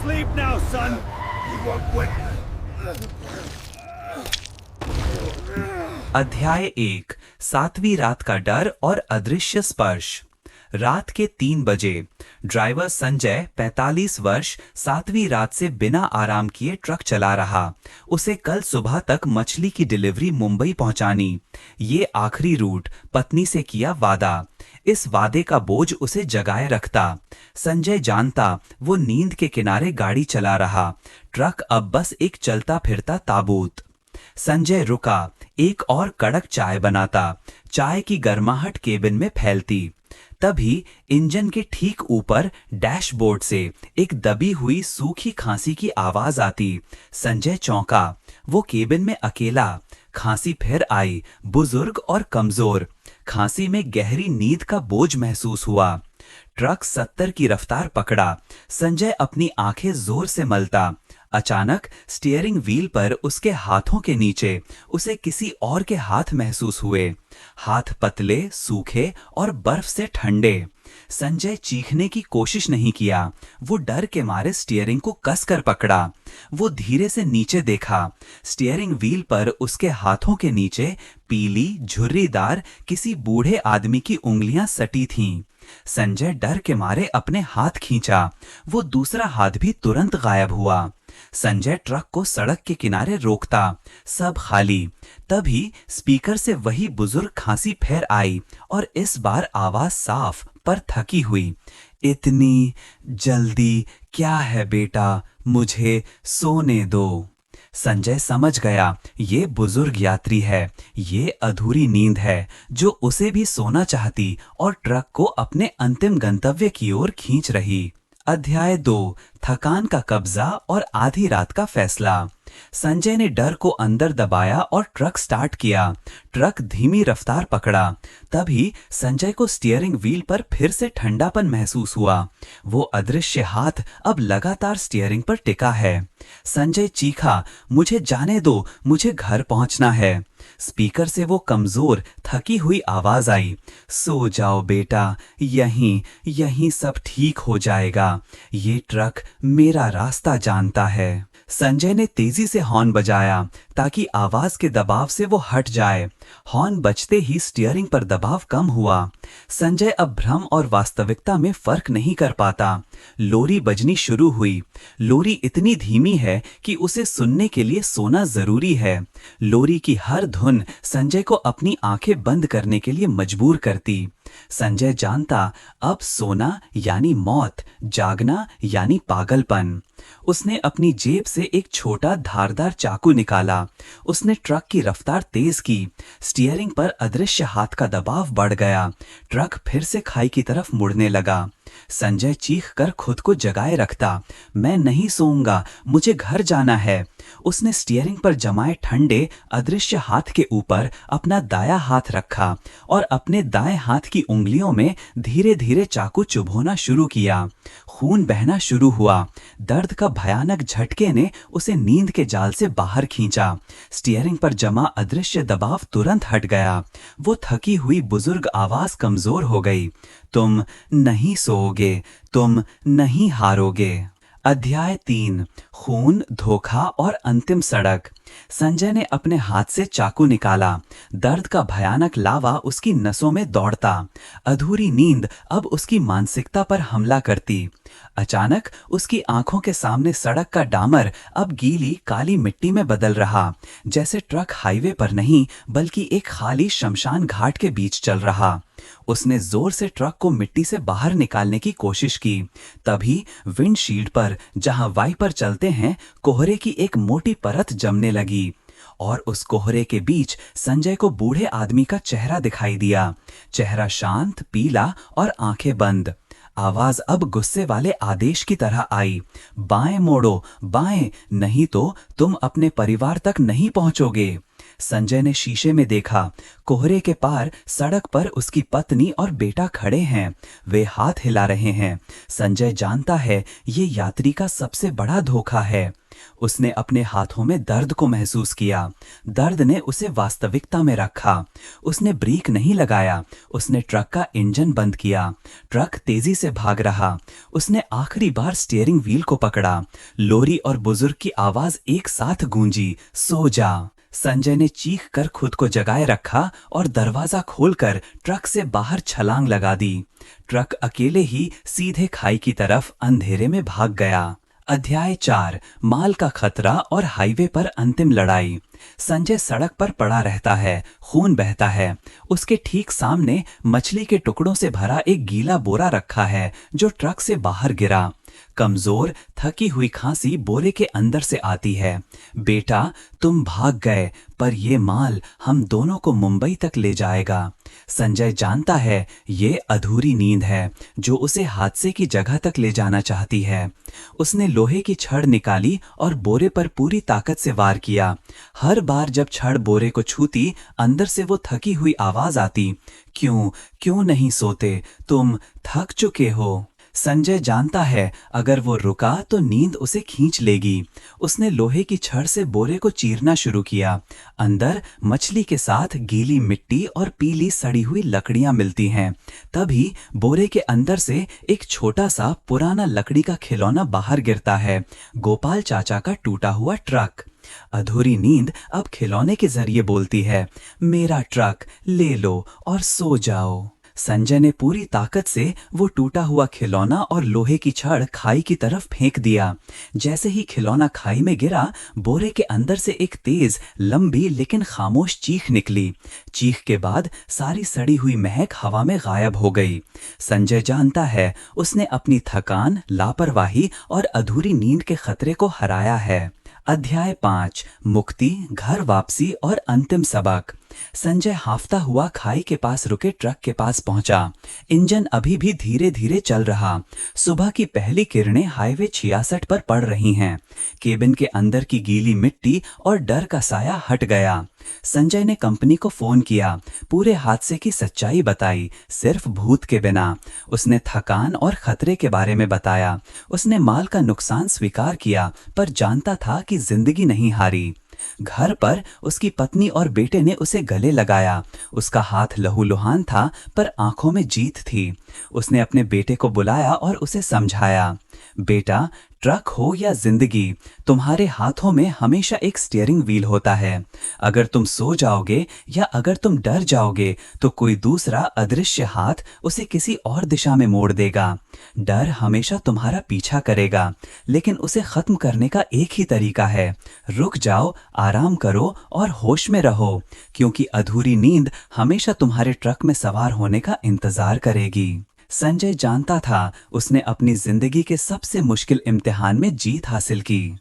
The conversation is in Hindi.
Sleep now, son. You won't win. अध्याय 1 सातवीं रात का डर और अदृश्य स्पर्श। रात के 3 बजे ड्राइवर संजय 45 वर्ष 7वीं रात से बिना आराम किए ट्रक चला रहा। उसे कल सुबह तक मछली की डिलीवरी मुंबई पहुंचानी। ये आखिरी रूट, पत्नी से किया वादा। इस वादे का बोझ उसे जगाए रखता। संजय जानता वो नींद के किनारे गाड़ी चला रहा। ट्रक अब बस एक चलता फिरता ताबूत। संजय रुका, एक और कड़क चाय बनाता। चाय की गर्माहट केबिन में फैलती। तभी इंजन के ठीक ऊपर डैशबोर्ड से एक दबी हुई सूखी खांसी की आवाज आती। संजय चौंका। वो केबिन में अकेला। खांसी फिर आई, बुजुर्ग और कमजोर। खांसी में गहरी नींद का बोझ महसूस हुआ। ट्रक 70 की रफ्तार पकड़ा। संजय अपनी आंखें जोर से मलता। अचानक स्टीयरिंग व्हील पर उसके हाथों के नीचे उसे किसी और के हाथ महसूस हुए। हाथ पतले, सूखे और बर्फ से ठंडे। संजय चीखने की कोशिश नहीं किया। वो डर के मारे स्टीयरिंग को कसकर पकड़ा। वो धीरे से नीचे देखा। स्टीयरिंग व्हील पर उसके हाथों के नीचे पीली, झुर्रीदार किसी बूढ़े आदमी की उंगलियां सटी थीं। संजय डर के मारे अपने हाथ खींचा। वो दूसरा हाथ भी तुरंत गायब हुआ। संजय ट्रक को सड़क के किनारे रोकता। सब खाली। तभी स्पीकर से वही बुजुर्ग खांसी फिर आई और इस बार आवाज साफ पर थकी हुई। इतनी जल्दी क्या है बेटा, मुझे सोने दो। संजय समझ गया, ये बुजुर्ग यात्री है। ये अधूरी नींद है जो उसे भी सोना चाहती और ट्रक को अपने अंतिम गंतव्य की ओर खींच रही। अध्याय 2 थकान का कब्जा और आधी रात का फैसला। संजय ने डर को अंदर दबाया और ट्रक स्टार्ट किया। ट्रक धीमी रफ्तार पकड़ा। तभी संजय को स्टीयरिंग व्हील पर फिर से ठंडापन महसूस हुआ। वो अदृश्य हाथ अब लगातार स्टीयरिंग पर टिका है। संजय चीखा, मुझे जाने दो, मुझे घर पहुंचना है। स्पीकर से वो कमजोर, थकी हुई आवाज आई, सो जाओ बेटा, यहीं यहीं सब ठीक हो जाएगा। ये ट्रक मेरा रास्ता जानता है। संजय ने तेजी से हॉर्न बजाया ताकि आवाज के दबाव से वो हट जाए। हॉर्न बजते ही स्टीयरिंग पर दबाव कम हुआ। संजय अब भ्रम और वास्तविकता में फर्क नहीं कर पाता। लोरी बजनी शुरू हुई। लोरी इतनी धीमी है कि उसे सुनने के लिए सोना जरूरी है। लोरी की हर धुन संजय को अपनी आंखें बंद करने के लिए मजबूर करती। संजय जानता, अब सोना यानी मौत, जागना यानी पागलपन। उसने अपनी जेब से एक छोटा धारदार चाकू निकाला। उसने ट्रक की रफ्तार तेज की। स्टीयरिंग पर अदृश्य हाथ का दबाव बढ़ गया। ट्रक फिर से खाई की तरफ मुड़ने लगा। संजय चीख कर खुद को जगाए रखता, मैं नहीं सोऊंगा, मुझे घर जाना है। उसने स्टीयरिंग पर जमाए ठंडे अदृश्य हाथ के ऊपर अपना दायां हाथ रखा और अपने दाएं हाथ की उंगलियों में धीरे धीरे चाकू चुभोना शुरू किया। खून बहना शुरू हुआ। दर्द का भयानक झटके ने उसे नींद के जाल से बाहर खींचा। स्टीयरिंग पर जमा अदृश्य दबाव तुरंत हट गया। वो थकी हुई बुजुर्ग आवाज कमजोर हो गई, तुम नहीं सोओगे, तुम नहीं हारोगे। अध्याय 3 खून, धोखा और अंतिम सड़क। संजय ने अपने हाथ से चाकू निकाला। दर्द का भयानक लावा उसकी नसों में दौड़ता। अधूरी नींद अब उसकी मानसिकता पर हमला करती। अचानक उसकी आंखों के सामने सड़क का डामर अब गीली काली मिट्टी में बदल रहा, जैसे ट्रक हाईवे पर नहीं बल्कि एक खाली शमशान घाट के बीच चल रहा। उसने जोर से ट्रक को मिट्टी से बाहर निकालने की कोशिश की। तभी विंडशील्ड पर, जहां वाइपर चलते हैं, कोहरे की एक मोटी परत जमने लगी और उस कोहरे के बीच संजय को बूढ़े आदमी का चेहरा दिखाई दिया। चेहरा शांत, पीला और आंखें बंद। आवाज अब गुस्से वाले आदेश की तरह आई, बाएं मोड़ो, बाएं, नहीं तो तुम अपने परिवार तक नहीं पहुंचोगे। संजय ने शीशे में देखा, कोहरे के पार सड़क पर उसकी पत्नी और बेटा खड़े हैं। वे हाथ हिला रहे हैं। संजय जानता है ये यात्री का सबसे बड़ा धोखा है। उसने अपने हाथों में दर्द को महसूस किया। दर्द ने उसे वास्तविकता में रखा। उसने ब्रेक नहीं लगाया। उसने ट्रक का इंजन बंद किया। ट्रक तेजी से भाग रहा। उसने आखिरी बार स्टीयरिंग व्हील को पकड़ा। लोरी और बुजुर्ग की आवाज एक साथ गूंजी, सो जा। संजय ने चीख कर खुद को जगाए रखा और दरवाजा खोलकर ट्रक से बाहर छलांग लगा दी। ट्रक अकेले ही सीधे खाई की तरफ अंधेरे में भाग गया। अध्याय 4, माल का खतरा और हाईवे पर अंतिम लड़ाई। संजय सड़क पर पड़ा रहता है, खून बहता है। उसके ठीक सामने मछली के टुकड़ों से भरा एक गीला बोरा रखा है जो ट्रक से बाहर गिरा। कमजोर, थकी हुई खांसी बोरे के अंदर से आती है। बेटा, तुम भाग गए, पर ये माल हम दोनों को मुंबई तक ले जाएगा। संजय जानता है ये अधूरी नींद है जो उसे हादसे की जगह तक ले जाना चाहती है। उसने लोहे की छड़ निकाली और बोरे पर पूरी ताकत से वार किया। हर बार जब छड़ बोरे को छूती, अंदर से वो थकी हुई आवाज आती, क्यों नहीं सोते, तुम थक चुके हो। संजय जानता है अगर वो रुका तो नींद उसे खींच लेगी। उसने लोहे की छड़ से बोरे को चीरना शुरू किया। अंदर मछली के साथ गीली मिट्टी और पीली सड़ी हुई लकड़ियां मिलती हैं। तभी बोरे के अंदर से एक छोटा सा पुराना लकड़ी का खिलौना बाहर गिरता है, गोपाल चाचा का टूटा हुआ ट्रक। अधूरी नींद अब खिलौने के जरिए बोलती है, मेरा ट्रक ले लो और सो जाओ। संजय ने पूरी ताकत से वो टूटा हुआ खिलौना और लोहे की छड़ खाई की तरफ फेंक दिया। जैसे ही खिलौना खाई में गिरा, बोरे के अंदर से एक तेज, लंबी लेकिन खामोश चीख निकली। चीख के बाद सारी सड़ी हुई महक हवा में गायब हो गई। संजय जानता है उसने अपनी थकान, लापरवाही और अधूरी नींद के खतरे को हराया है। अध्याय 5, मुक्ति, घर वापसी और अंतिम सबक। संजय हाफता हुआ खाई के पास रुके ट्रक के पास पहुंचा। इंजन अभी भी धीरे धीरे चल रहा। सुबह की पहली किरणें हाईवे 66 पर पड़ रही हैं। केबिन के अंदर की गीली मिट्टी और डर का साया हट गया। संजय ने कंपनी को फोन किया, पूरे हादसे की सच्चाई बताई, सिर्फ भूत के बिना। उसने थकान और खतरे के बारे में बताया। उसने माल का नुकसान स्वीकार किया, पर जानता था कि जिंदगी नहीं हारी। घर पर उसकी पत्नी और बेटे ने उसे गले लगाया। उसका हाथ लहूलुहान था, पर आंखों में जीत थी। उसने अपने बेटे को बुलाया और उसे समझाया, बेटा, ट्रक हो या जिंदगी, तुम्हारे हाथों में हमेशा एक स्टीयरिंग व्हील होता है। अगर तुम सो जाओगे या अगर तुम डर जाओगे तो कोई दूसरा अदृश्य हाथ उसे किसी और दिशा में मोड़ देगा। डर हमेशा तुम्हारा पीछा करेगा, लेकिन उसे खत्म करने का एक ही तरीका है, रुक जाओ, आराम करो और होश में रहो, क्योंकि अधूरी नींद हमेशा तुम्हारे ट्रक में सवार होने का इंतजार करेगी। संजय जानता था उसने अपनी जिंदगी के सबसे मुश्किल इम्तिहान में जीत हासिल की।